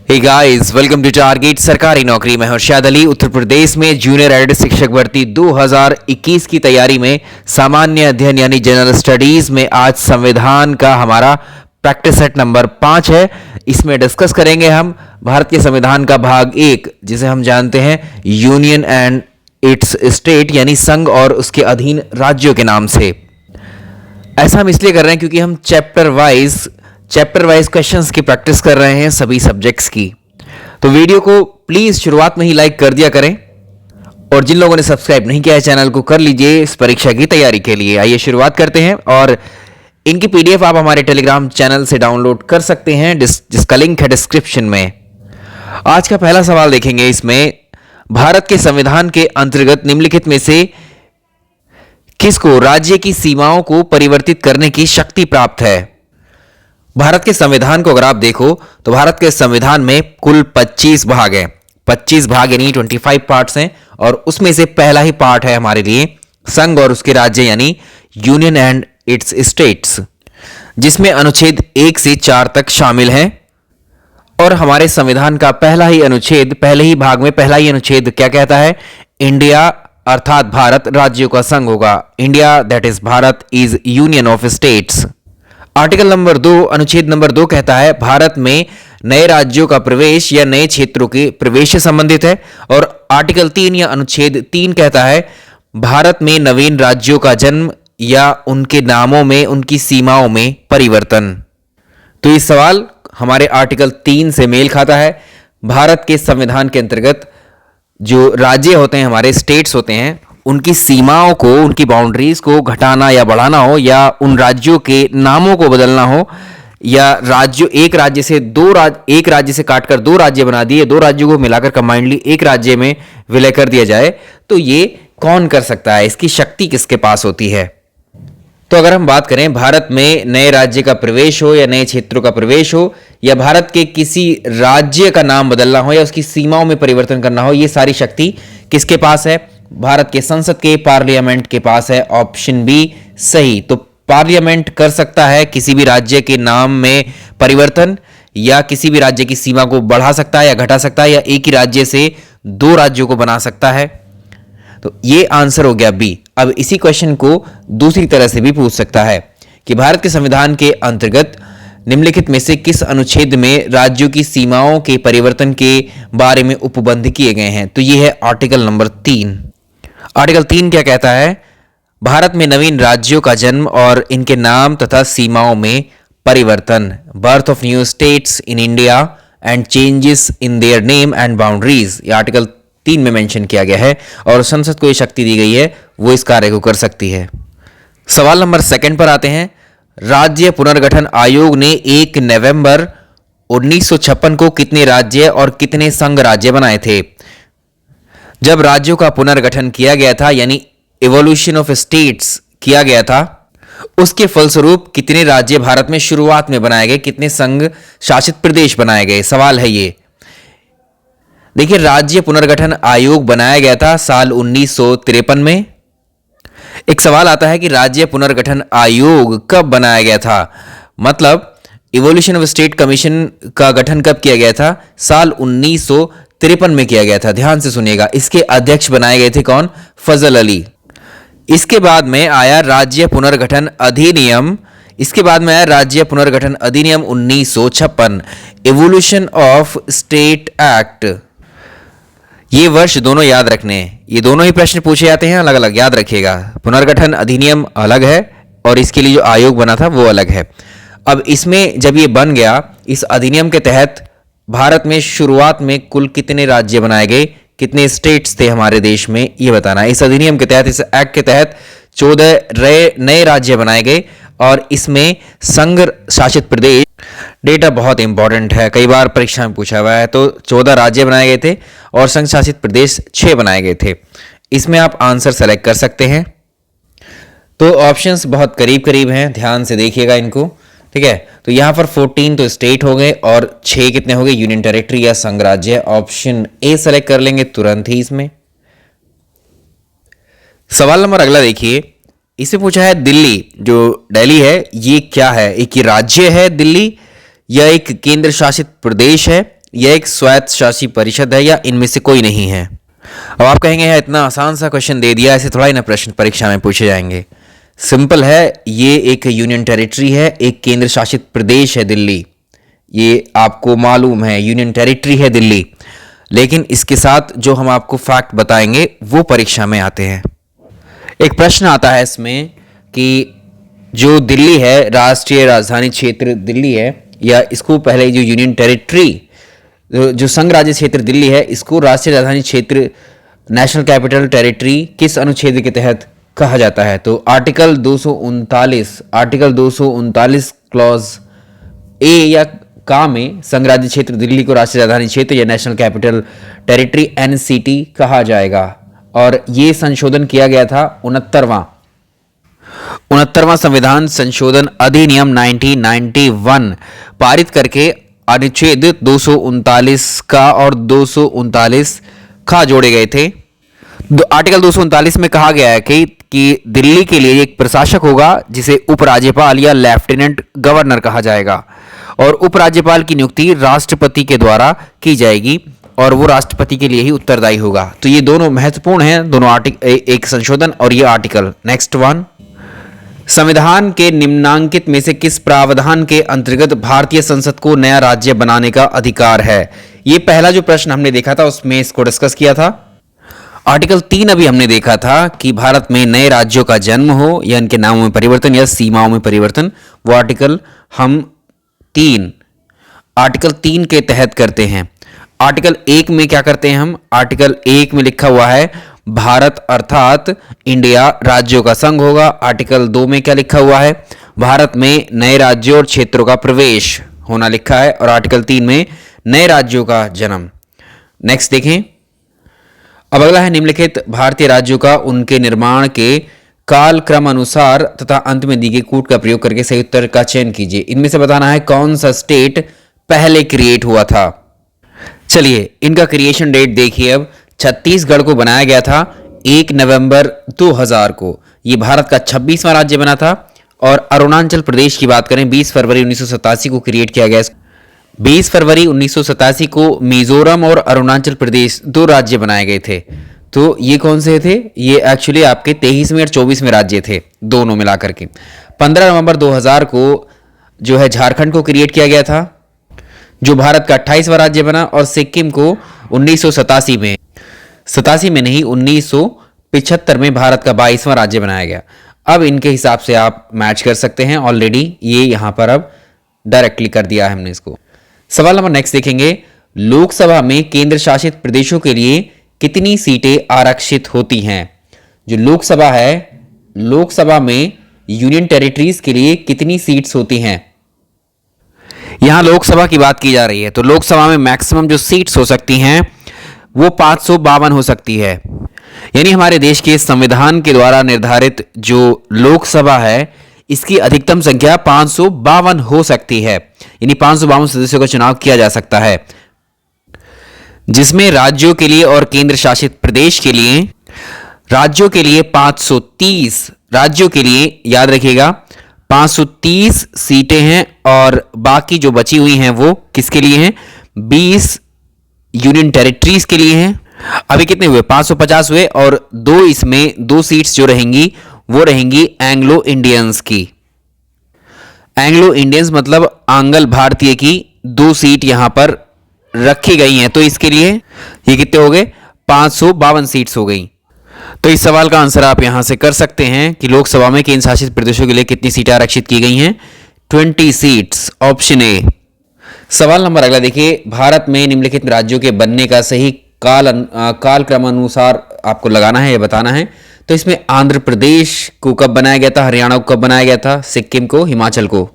Hey guys, welcome to target सरकारी नौकरी में हर्षद अली। उत्तर प्रदेश में जूनियर एड शिक्षक भर्ती 2021 की तैयारी में सामान्य अध्ययन यानी जनरल स्टडीज में आज संविधान का हमारा प्रैक्टिस सेट नंबर 5 है। इसमें डिस्कस करेंगे हम भारत के संविधान का भाग 1, जिसे हम जानते हैं यूनियन एंड इट्स स्टेट यानी संघ और उसके अधीन राज्यों के नाम से। ऐसा हम इसलिए कर रहे हैं क्योंकि हम चैप्टर वाइज क्वेश्चंस की प्रैक्टिस कर रहे हैं सभी सब्जेक्ट्स की। तो वीडियो को प्लीज शुरुआत में ही लाइक कर दिया करें और जिन लोगों ने सब्सक्राइब नहीं किया है चैनल को कर लीजिए इस परीक्षा की तैयारी के लिए। आइए शुरुआत करते हैं और इनकी पीडीएफ आप हमारे टेलीग्राम चैनल से डाउनलोड कर सकते हैं जिसका लिंक है डिस्क्रिप्शन में। आज का पहला सवाल देखेंगे। इसमें भारत के संविधान के अंतर्गत निम्नलिखित में से किसको राज्य की सीमाओं को परिवर्तित करने की शक्ति प्राप्त है? भारत के संविधान को अगर आप देखो तो भारत के संविधान में कुल 25 भाग हैं। 25 भाग यानी 25 पार्ट्स हैं और उसमें से पहला ही पार्ट है हमारे लिए संघ और उसके राज्य यानी यूनियन एंड इट्स स्टेट्स, जिसमें अनुच्छेद 1 से 4 तक शामिल हैं। और हमारे संविधान का पहले ही भाग में पहला ही अनुच्छेद क्या कहता है? इंडिया अर्थात भारत राज्यों का संघ होगा। India that is Bharat is union of states. Article number 2 अनुच्छेद नंबर 2 कहता है भारत में नए राज्यों का प्रवेश या नए क्षेत्रों के प्रवेश से संबंधित है। और आर्टिकल 3 या अनुच्छेद 3 कहता है भारत में नवीन राज्यों का जन्म या उनके नामों में उनकी सीमाओं में परिवर्तन। तो ये सवाल हमारे आर्टिकल 3 से मेल खाता है। भारत के संविधान के अंतर्गत जो राज्य होते हैं, हमारे स्टेट्स होते हैं, उनकी सीमाओं को, उनकी बाउंड्रीज को घटाना या बढ़ाना हो या उन राज्यों के नामों को बदलना हो या एक राज्य से काटकर 2 राज्य बना दिए, 2 राज्यों को मिलाकर कंबाइंडली एक राज्य में विलय कर दिया जाए, तो ये कौन कर सकता है? इसकी शक्ति किसके पास होती है? तो अगर हम बात करें भारत में नए राज्य का प्रवेश हो या नए क्षेत्रों का प्रवेश हो या भारत के किसी राज्य का नाम बदलना हो या उसकी सीमाओं में परिवर्तन करना हो, ये सारी शक्ति किसके पास है? भारत के संसद के पार्लियामेंट के पास है। ऑप्शन बी सही। तो पार्लियामेंट कर सकता है किसी भी राज्य के नाम में परिवर्तन या किसी भी राज्य की सीमा को बढ़ा सकता है या घटा सकता है या एक ही राज्य से 2 राज्यों को बना सकता है। तो ये आंसर हो गया बी। अब इसी क्वेश्चन को दूसरी तरह से भी पूछ सकता है कि भारत के संविधान के अंतर्गत निम्नलिखित में से किस अनुच्छेद में राज्यों की सीमाओं के परिवर्तन के बारे में उपबंध किए गए हैं? तो ये है आर्टिकल नंबर 3। आर्टिकल 3 क्या कहता है? भारत में नवीन राज्यों का जन्म और इनके नाम तथा सीमाओं में परिवर्तन, birth of new states in India and changes in their name and boundaries, ये आर्टिकल 3 में मेंशन किया गया है और संसद को ये शक्ति दी गई है, वो इस कार्य को कर सकती है। सवाल नंबर 2 पर आते हैं। राज्य पुनर्गठन आयोग ने 1 नवंबर 1956 को कितने राज्य और कितने संघ राज्य बनाए थे? जब राज्यों का पुनर्गठन किया गया था यानी इवोल्यूशन ऑफ स्टेट्स किया गया था, उसके फलस्वरूप कितने राज्य भारत में शुरुआत में बनाए गए, कितने संघ शासित प्रदेश बनाए गए? सवाल है ये। देखिए, राज्य पुनर्गठन आयोग बनाया गया था साल 1953 में। एक सवाल आता है कि राज्य पुनर्गठन आयोग कब बनाया गया था? मतलब इवोल्यूशन ऑफ स्टेट कमीशन का गठन कब किया गया था? साल 1953 में किया गया था। ध्यान से सुनिएगा। इसके अध्यक्ष बनाए गए थे कौन? फजल अली। इसके बाद में आया राज्य पुनर्गठन अधिनियम। 1956, इवोल्यूशन ऑफ स्टेट एक्ट। ये वर्ष दोनों याद रखने हैं, ये दोनों ही प्रश्न पूछे जाते हैं अलग अलग, याद रखिएगा। पुनर्गठन अधिनियम अलग है और इसके लिए जो आयोग बना था वो अलग है। अब इसमें जब ये बन गया, इस अधिनियम के तहत भारत में शुरुआत में कुल कितने राज्य बनाए गए, कितने स्टेट्स थे हमारे देश में, ये बताना है। इस अधिनियम के तहत, इस एक्ट के तहत 14 नए राज्य बनाए गए और इसमें संघ शासित प्रदेश, डेटा बहुत इंपॉर्टेंट है, कई बार परीक्षा में पूछा हुआ है। तो 14 राज्य बनाए गए थे और संघ शासित प्रदेश 6 बनाए गए थे। इसमें आप आंसर सेलेक्ट कर सकते हैं। तो ऑप्शंस बहुत करीब करीब हैं, ध्यान से देखिएगा इनको, ठीक है। तो यहां पर 14 तो स्टेट हो गए और 6 कितने हो गए? यूनियन टेरिटरी या संघ राज्य। ऑप्शन ए सेलेक्ट कर लेंगे तुरंत ही इसमें। सवाल नंबर अगला देखिए। इससे पूछा है दिल्ली, जो दिल्ली है ये क्या है? एक राज्य है दिल्ली या एक केंद्र शासित प्रदेश है यह एक स्वायत्त शासी परिषद है या इनमें से कोई नहीं है? अब आप कहेंगे यार इतना आसान सा क्वेश्चन दे दिया, ऐसे थोड़ा ही ना प्रश्न परीक्षा में पूछे जाएंगे। सिंपल है, ये एक यूनियन टेरिटरी है, एक केंद्र शासित प्रदेश है दिल्ली। ये आपको मालूम है यूनियन टेरिटरी है दिल्ली, लेकिन इसके साथ जो हम आपको फैक्ट बताएंगे वो परीक्षा में आते हैं। एक प्रश्न आता है इसमें कि जो दिल्ली है, राष्ट्रीय राजधानी क्षेत्र दिल्ली है, या इसको पहले जो यूनियन टेरिटरी जो संघ राज्य क्षेत्र दिल्ली है, इसको राष्ट्रीय राजधानी क्षेत्र नेशनल कैपिटल टेरिटरी किस अनुच्छेद के तहत कहा जाता है? तो आर्टिकल 239 क्लॉज ए या का में संघ राज्य क्षेत्र दिल्ली को राष्ट्रीय राजधानी क्षेत्र या नेशनल कैपिटल टेरिटरी एनसीटी कहा जाएगा। और ये संशोधन किया गया था 69वां संविधान संशोधन अधिनियम 1991 पारित करके अनुच्छेद 239 का और 239 का जोड़े गए थे। आर्टिकल 239 में कहा गया है कि दिल्ली के लिए एक प्रशासक होगा जिसे उपराज्यपाल या लेफ्टिनेंट गवर्नर कहा जाएगा, और उपराज्यपाल की नियुक्ति राष्ट्रपति के द्वारा की जाएगी और वो राष्ट्रपति के लिए ही उत्तरदायी होगा। तो ये दोनों महत्वपूर्ण हैं, दोनों आर्टिकल, एक संशोधन और ये आर्टिकल। नेक्स्ट वन, संविधान के निम्नांकित में से किस प्रावधान के अंतर्गत भारतीय संसद को नया राज्य बनाने का अधिकार है? ये पहला जो प्रश्न हमने देखा था उसमें इसको डिस्कस किया था। आर्टिकल 3 अभी हमने देखा था कि भारत में नए राज्यों का जन्म हो या इनके नामों में परिवर्तन या सीमाओं में परिवर्तन, वो आर्टिकल हम आर्टिकल 3 के तहत करते हैं। आर्टिकल 1 में क्या करते हैं हम? आर्टिकल 1 में लिखा हुआ है भारत अर्थात इंडिया राज्यों का संघ होगा। आर्टिकल 2 में क्या लिखा हुआ है? भारत में नए राज्यों और क्षेत्रों का प्रवेश होना लिखा है, और आर्टिकल 3 में नए राज्यों का जन्म। नेक्स्ट देखें, अब अगला है निम्नलिखित भारतीय राज्यों का उनके निर्माण के काल क्रम अनुसार तथा अंत में दी गई कूट का प्रयोग करके सही उत्तर का चयन कीजिए। इनमें से बताना है कौन सा स्टेट पहले क्रिएट हुआ था। चलिए इनका क्रिएशन डेट देखिए। अब छत्तीसगढ़ को बनाया गया था 1 नवंबर 2000 को, ये भारत का 26वां राज्य बना था। और अरुणाचल प्रदेश की बात करें 20 फरवरी 1987 को क्रिएट किया गया। 20 फरवरी 1987 को मिजोरम और अरुणाचल प्रदेश 2 राज्य बनाए गए थे। तो ये कौन से थे? ये एक्चुअली आपके 23वें और 24वें राज्य थे, दोनों मिलाकर के। 15 नवंबर 2000 को जो है झारखंड को क्रिएट किया गया था, जो भारत का 28वां राज्य बना। और सिक्किम को 1987 में 1975 में भारत का 22वां राज्य बनाया गया। अब इनके हिसाब से आप मैच कर सकते हैं, ऑलरेडी ये यहां पर अब डायरेक्टली कर दिया है हमने इसको। सवाल नंबर नेक्स्ट देखेंगे, लोकसभा में केंद्र शासित प्रदेशों के लिए कितनी सीटें आरक्षित होती हैं? जो लोकसभा है, लोकसभा में यूनियन टेरिटरीज के लिए कितनी सीट्स होती हैं? यहां लोकसभा की बात की जा रही है, तो लोकसभा में मैक्सिमम जो सीट्स हो सकती हैं वो 552 हो सकती है। यानी हमारे देश के संविधान के द्वारा निर्धारित जो लोकसभा है इसकी अधिकतम संख्या 552 हो सकती है। यानी 552 सदस्यों का चुनाव किया जा सकता है, जिसमें राज्यों के लिए और केंद्र शासित प्रदेश के लिए, राज्यों के लिए 530, राज्यों के लिए याद रखिएगा 530 सीटें हैं, और बाकी जो बची हुई हैं वो किसके लिए हैं? 20 यूनियन टेरिटरीज के लिए हैं। अभी कितने हुए? 550 हुए, और 2 सीट्स जो रहेंगी वो रहेंगी एंग्लो इंडियंस की। एंग्लो इंडियंस मतलब आंग्ल भारतीय की 2 सीट यहां पर रखी गई हैं। तो इसके लिए ये कितने हो गए? 552 सीट्स हो गई। तो इस सवाल का आंसर आप यहां से कर सकते हैं कि लोकसभा में केंद्र शासित प्रदेशों के लिए कितनी सीटें आरक्षित की गई हैं? 20 सीट्स, ऑप्शन ए। सवाल नंबर अगला देखिए, भारत में निम्नलिखित राज्यों के बनने का सही काल क्रमानुसार आपको लगाना है या बताना है। तो इसमें आंध्र प्रदेश को कब बनाया गया था, हरियाणा को कब बनाया गया था, सिक्किम को, हिमाचल को।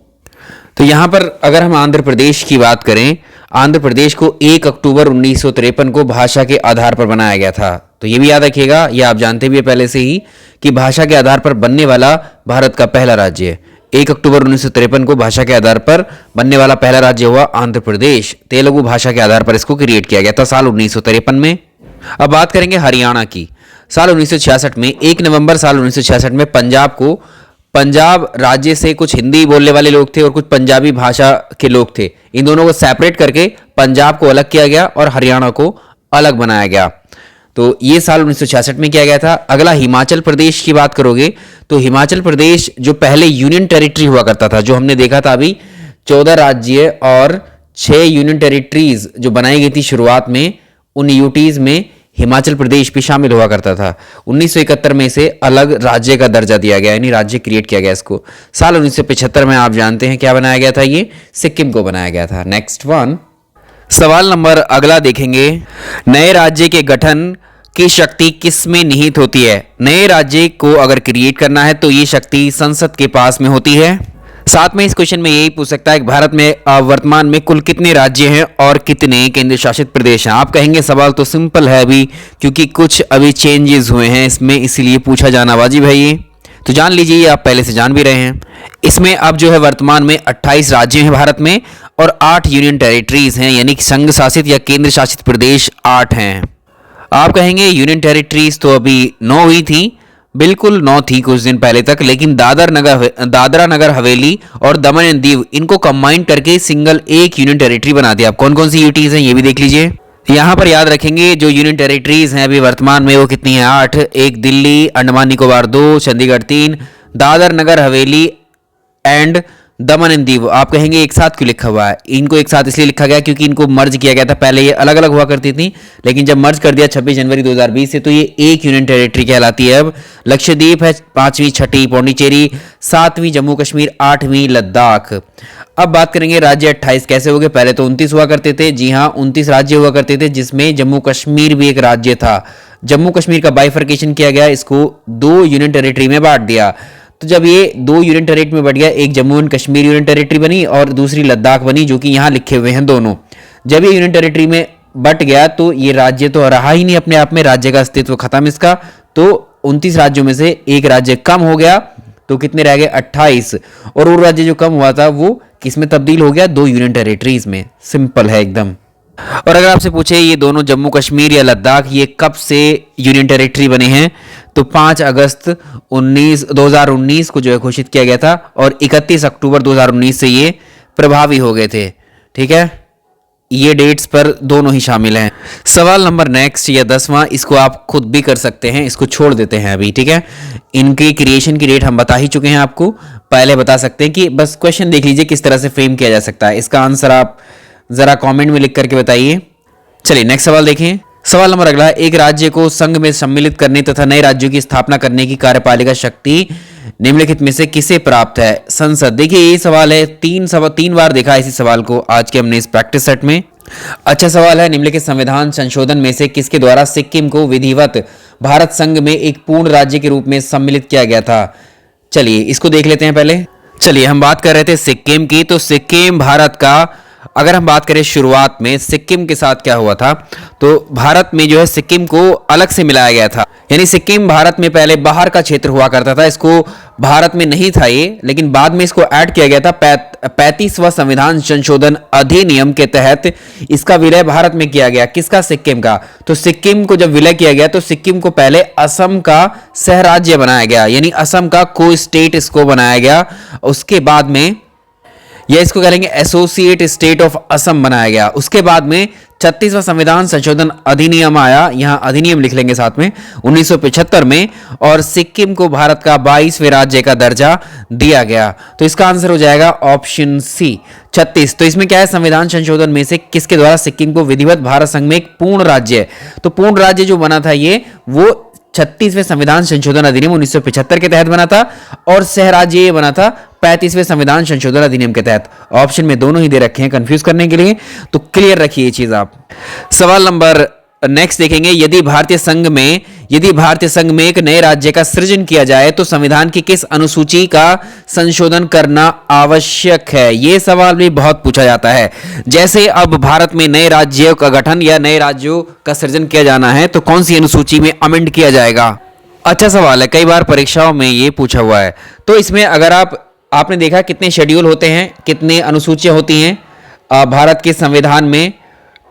तो यहां पर अगर हम आंध्र प्रदेश की बात करें, आंध्र प्रदेश को 1 अक्टूबर 1953 को भाषा के आधार पर बनाया गया था। तो ये भी याद रखिएगा, ये आप जानते भी है पहले से ही कि भाषा के आधार पर बनने वाला भारत का पहला राज्य है। 1 अक्टूबर 1953 को भाषा के आधार पर बनने वाला पहला राज्य हुआ आंध्र प्रदेश। तेलुगु भाषा के आधार पर इसको क्रिएट किया गया था साल 1953 में। अब बात करेंगे हरियाणा की। साल 1966 में 1 नवंबर साल 1966 में पंजाब को पंजाब राज्य से कुछ हिंदी बोलने वाले लोग थे और कुछ पंजाबी भाषा के लोग थे। इन दोनों को सेपरेट करके पंजाब को अलग किया गया और हरियाणा को अलग बनाया गया। तो ये साल 1966 में किया गया था। अगला हिमाचल प्रदेश की बात करोगे तो हिमाचल प्रदेश जो पहले यूनियन टेरिटरी हुआ करता था, जो हमने देखा था अभी 14 राज्य और 6 यूनियन टेरिटरीज जो बनाई गई थी शुरुआत में, उन यूटीज में हिमाचल प्रदेश भी शामिल हुआ करता था। 1971 में इसे अलग राज्य का दर्जा दिया गया, यानी राज्य क्रिएट किया गया इसको। साल 1975 में आप जानते हैं क्या बनाया गया था, ये सिक्किम को बनाया गया था। नेक्स्ट वन, सवाल नंबर अगला देखेंगे, नए राज्य के गठन की शक्ति किस में निहित होती है? नए राज्य को अगर क्रिएट करना है तो ये शक्ति संसद के पास में होती है। साथ में इस क्वेश्चन में यही पूछ सकता है कि भारत में वर्तमान में कुल कितने राज्य हैं और कितने केंद्र शासित प्रदेश हैं? आप कहेंगे सवाल तो सिंपल है अभी, क्योंकि कुछ अभी चेंजेस हुए हैं इसमें, इसीलिए पूछा जाना वाजिब है ये। तो जान लीजिए, आप पहले से जान भी रहे हैं। इसमें अब जो है वर्तमान में 28 राज्य हैं भारत में और 8 यूनियन टेरिटरीज हैं, यानी कि संघ शासित या केंद्र शासित प्रदेश 8 हैं। आप कहेंगे यूनियन टेरिटरीज तो अभी 9 हुई थी, बिल्कुल 9 थी कुछ दिन पहले तक, लेकिन दादरा नगर हवेली और दमन एंड दीव इनको कंबाइन करके सिंगल एक यूनियन टेरिटरी बना दिया। अब कौन कौन सी यूटीज हैं ये भी देख लीजिए। यहां पर याद रखेंगे जो यूनियन टेरिटरीज हैं अभी वर्तमान में वो कितनी है, 8। एक Delhi, Andaman Nicobar 2, Chandigarh 3, Dadar Nagar Haveli and Daman and Diu. आप कहेंगे एक साथ क्यों लिखा हुआ है? इनको एक साथ इसलिए लिखा गया क्योंकि इनको मर्ज किया गया था। पहले ये अलग अलग हुआ करती थी, लेकिन जब मर्ज कर दिया 26 जनवरी 2020 से, तो ये एक यूनियन टेरिटरी कहलाती है। अब लक्षद्वीप है 5वीं, 6ठी पौंडीचेरी, 7वीं जम्मू कश्मीर, 8वीं लद्दाख। अब बात करेंगे राज्य 28 कैसे हो गए। पहले तो 29 हुआ करते थे। जी हाँ, 29 राज्य हुआ करते थे, जिसमें जम्मू कश्मीर भी एक राज्य था। जम्मू कश्मीर का बाइफर्केशन किया गया, इसको 2 यूनियन टेरिटरी में बांट दिया। तो जब ये 2 यूनियन टेरिटरी में बढ़ गया, एक Jammu and Kashmir union territory बनी और दूसरी लद्दाख बनी, जो कि यहाँ लिखे हुए हैं दोनों। जब ये यूनियन टेरिटरी में बट गया तो ये राज्य तो रहा ही नहीं अपने आप में, राज्य का अस्तित्व खत्म इसका। तो 29 राज्यों में से एक राज्य कम हो गया, तो कितने रह गए, 28। और वो राज्य जो कम हुआ था वो किस में तब्दील हो गया, 2 यूनियन टेरिटरीज में। सिंपल है एकदम। और अगर आपसे पूछे ये दोनों जम्मू कश्मीर या लद्दाख ये कब से यूनियन टेरिटरी बने हैं, तो 5 अगस्त 2019 को जो है घोषित किया गया था और 31 अक्टूबर 2019 से ये प्रभावी हो गए थे। ठीक है, ये डेट्स पर दोनों ही शामिल हैं। सवाल नंबर नेक्स्ट या 10वां, इसको आप खुद भी कर सकते हैं, इसको छोड़ देते हैं अभी। ठीक है, इनकी क्रिएशन की डेट हम बता ही चुके हैं आपको, पहले बता सकते हैं कि बस क्वेश्चन देख लीजिए किस तरह से फ्रेम किया जा सकता है। इसका आंसर आप जरा कमेंट में लिख करके बताइए। चलिए नेक्स्ट सवाल देखें। सवाल नंबर अगला, एक राज्य को संघ में सम्मिलित करने तथा नए राज्यों की स्थापना करने की कार्यपालिका शक्ति निम्नलिखित में से किसे प्राप्त है? संसद। देखिए ये सवाल है, 3 बार देखा इसी सवाल को आज के हमने इस प्रैक्टिस सेट में। अच्छा सवाल है, निम्नलिखित संविधान संशोधन में से किसके द्वारा सिक्किम को विधिवत भारत संघ में एक पूर्ण राज्य के रूप में सम्मिलित किया गया था? चलिए इसको देख लेते हैं पहले। चलिए हम बात कर रहे थे सिक्किम की, तो सिक्किम भारत का, अगर हम बात करें शुरुआत में सिक्किम के साथ क्या हुआ था, तो भारत में जो है सिक्किम को अलग से मिलाया गया था। यानी सिक्किम भारत में पहले बाहर का क्षेत्र हुआ करता था, इसको भारत में नहीं था ये, लेकिन बाद में इसको ऐड किया गया था 35वां संविधान संशोधन अधिनियम के तहत इसका विलय भारत में किया गया। किसका? सिक्किम का। तो सिक्किम को जब विलय किया गया तो सिक्किम को पहले असम का सह राज्य बनाया गया, यानी असम का को स्टेट इसको बनाया गया। उसके बाद में यह इसको कहेंगे एसोसिएट स्टेट ऑफ असम बनाया गया। उसके बाद में 36वां संविधान संशोधन अधिनियम आया, यहां अधिनियम लिख लेंगे साथ में, 1975 में, और सिक्किम को भारत का 22वें राज्य का दर्जा दिया गया। तो इसका आंसर हो जाएगा ऑप्शन सी 36। तो इसमें क्या है, संविधान संशोधन में से किसके द्वारा सिक्किम को विधिवत भारत संघ में एक पूर्ण राज्य, तो पूर्ण राज्य जो बना था ये वो 36वें संविधान संशोधन अधिनियम 1975 के तहत बना था, और सह राज्य ये बना था 35वें संविधान संशोधन अधिनियम के तहत। ऑप्शन में दोनों ही दे रखे हैं कंफ्यूज करने के लिए, तो क्लियर रखिए ये चीज आप। सवाल नंबर नेक्स्ट देखेंगे, यदि भारतीय संघ में एक नए राज्य का सृजन किया जाए तो संविधान की किस अनुसूची का संशोधन करना आवश्यक है? यह सवाल भी बहुत पूछा जाता है। जैसे अब भारत में नए राज्यों का गठन या नए राज्यों का सृजन किया जाना है, तो कौन सी अनुसूची में अमेंड किया जाएगा? अच्छा सवाल है, कई बार परीक्षाओं में ये पूछा हुआ है। तो इसमें अगर आपने देखा कितने शेड्यूल होते हैं, कितने अनुसूचियां होती हैं भारत के संविधान में,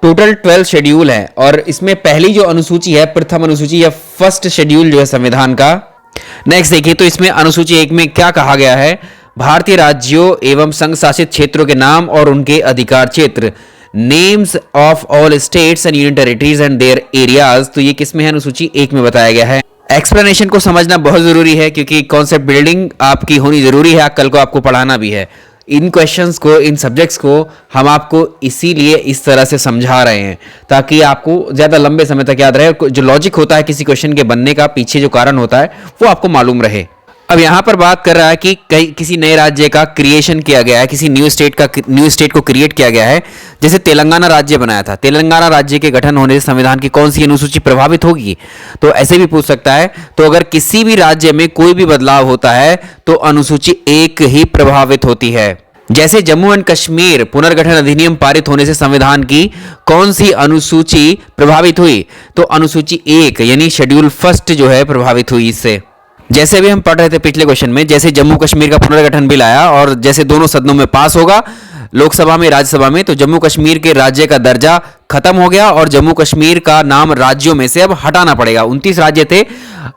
टोटल 12 शेड्यूल है, और इसमें पहली जो अनुसूची है, प्रथम अनुसूची या फर्स्ट शेड्यूल जो है संविधान का, नेक्स्ट देखिए, तो इसमें अनुसूची 1 में क्या कहा गया है, भारतीय राज्यों एवं संघ शासित क्षेत्रों के नाम और उनके अधिकार क्षेत्र, names of all states and union territories and there areas. तो ये किसमें है, अनुसूची 1 में बताया गया है। एक्सप्लेनेशन को समझना बहुत जरूरी है क्योंकि कॉन्सेप्ट बिल्डिंग आपकी होनी जरूरी है, कल को आपको पढ़ाना भी है। इन क्वेश्चंस को, इन सब्जेक्ट्स को हम आपको इसीलिए इस तरह से समझा रहे हैं ताकि आपको ज़्यादा लंबे समय तक याद रहे। जो लॉजिक होता है किसी क्वेश्चन के बनने का, पीछे जो कारण होता है वो आपको मालूम रहे। अब यहाँ पर बात कर रहा है कि किसी नए राज्य का क्रिएशन किया गया है, किसी न्यू स्टेट को क्रिएट किया गया है। जैसे तेलंगाना राज्य बनाया था, तेलंगाना राज्य के गठन होने से संविधान की कौन सी अनुसूची प्रभावित होगी, तो ऐसे भी पूछ सकता है। तो अगर किसी भी राज्य में कोई भी बदलाव होता है तो अनुसूची 1 ही प्रभावित होती है। जैसे जम्मू एंड कश्मीर पुनर्गठन अधिनियम पारित होने से संविधान की कौन सी अनुसूची प्रभावित हुई, तो अनुसूची 1 यानी शेड्यूल फर्स्ट जो है प्रभावित हुई इससे। जैसे अभी हम पढ़ रहे थे पिछले क्वेश्चन में, जैसे जम्मू कश्मीर का पुनर्गठन बिल आया और जैसे दोनों सदनों में पास होगा, लोकसभा में राज्यसभा में, तो जम्मू कश्मीर के राज्य का दर्जा खत्म हो गया और जम्मू कश्मीर का नाम राज्यों में से अब हटाना पड़ेगा। 29 राज्य थे,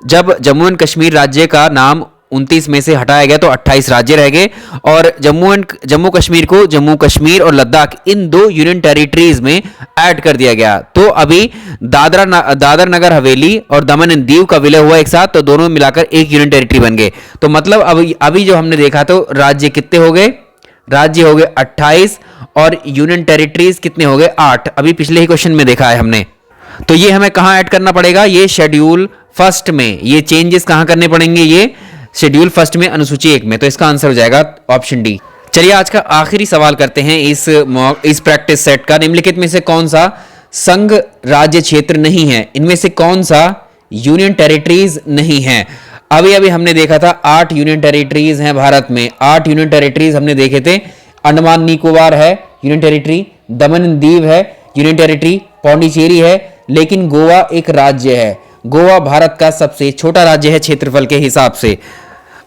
जब जम्मू एंड कश्मीर राज्य का नाम 29 में से हटाया गया तो 28 राज्य रह गए और जम्मू कश्मीर को जम्मू कश्मीर और लद्दाख इन 2 यूनियन टेरिटरीज में ऐड कर दिया गया। तो अभी दादर नगर हवेली और दमन एंड दीव का विलय हुआ एक साथ, तो दोनों मिलाकर एक यूनियन टेरिटरी बन गए। तो मतलब अभी जो हमने देखा तो राज्य कितने हो गए, राज्य हो गए 28 और यूनियन टेरिटरीज कितने हो गए 8। अभी पिछले ही क्वेश्चन में देखा है हमने। तो ये हमें कहां ऐड करना पड़ेगा, ये शेड्यूल फर्स्ट में। ये चेंजेस कहां करने पड़ेंगे, ये शेड्यूल फर्स्ट में अनुसूची 1 में। तो इसका आंसर हो जाएगा ऑप्शन डी। चलिए आज का आखिरी सवाल करते हैं इस प्रैक्टिस सेट का। निम्नलिखित में से कौन सा संघ राज्य क्षेत्र नहीं है, इनमें से कौन सा यूनियन टेरिटरीज नहीं है। अभी हमने देखा था 8 यूनियन टेरिटरीज हैं भारत में। 8 यूनियन टेरिटरीज हमने देखे थे। अंडमान निकोबार है union territory, Daman and Diu है यूनियन टेरिटरी, पौंडीचेरी है, लेकिन गोवा एक राज्य है। गोवा भारत का सबसे छोटा राज्य है क्षेत्रफल के हिसाब से।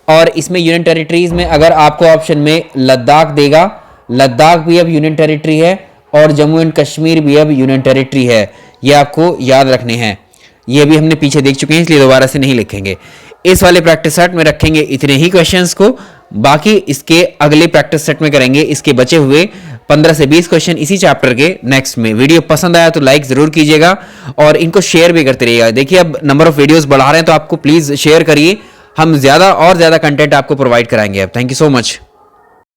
और इसमें यूनियन टेरिटरीज में अगर आपको ऑप्शन में लद्दाख देगा, लद्दाख भी अब यूनियन टेरिटरी है और जम्मू एंड कश्मीर भी अब यूनियन टेरिटरी है। ये आपको याद रखने हैं। ये भी हमने पीछे देख चुके हैं इसलिए दोबारा से नहीं लिखेंगे। इस वाले प्रैक्टिस सेट में रखेंगे इतने ही क्वेश्चंस को, बाकी इसके अगले प्रैक्टिस सेट में करेंगे इसके बचे हुए 15 से 20 क्वेश्चन इसी चैप्टर के नेक्स्ट में। वीडियो पसंद आया तो लाइक जरूर कीजिएगा और इनको शेयर भी करते रहिएगा। देखिए अब नंबर ऑफ वीडियोस बढ़ा रहे हैं तो आपको प्लीज शेयर करिए, हम ज्यादा और ज्यादा कंटेंट आपको प्रोवाइड कराएंगे। अब थैंक यू सो मच।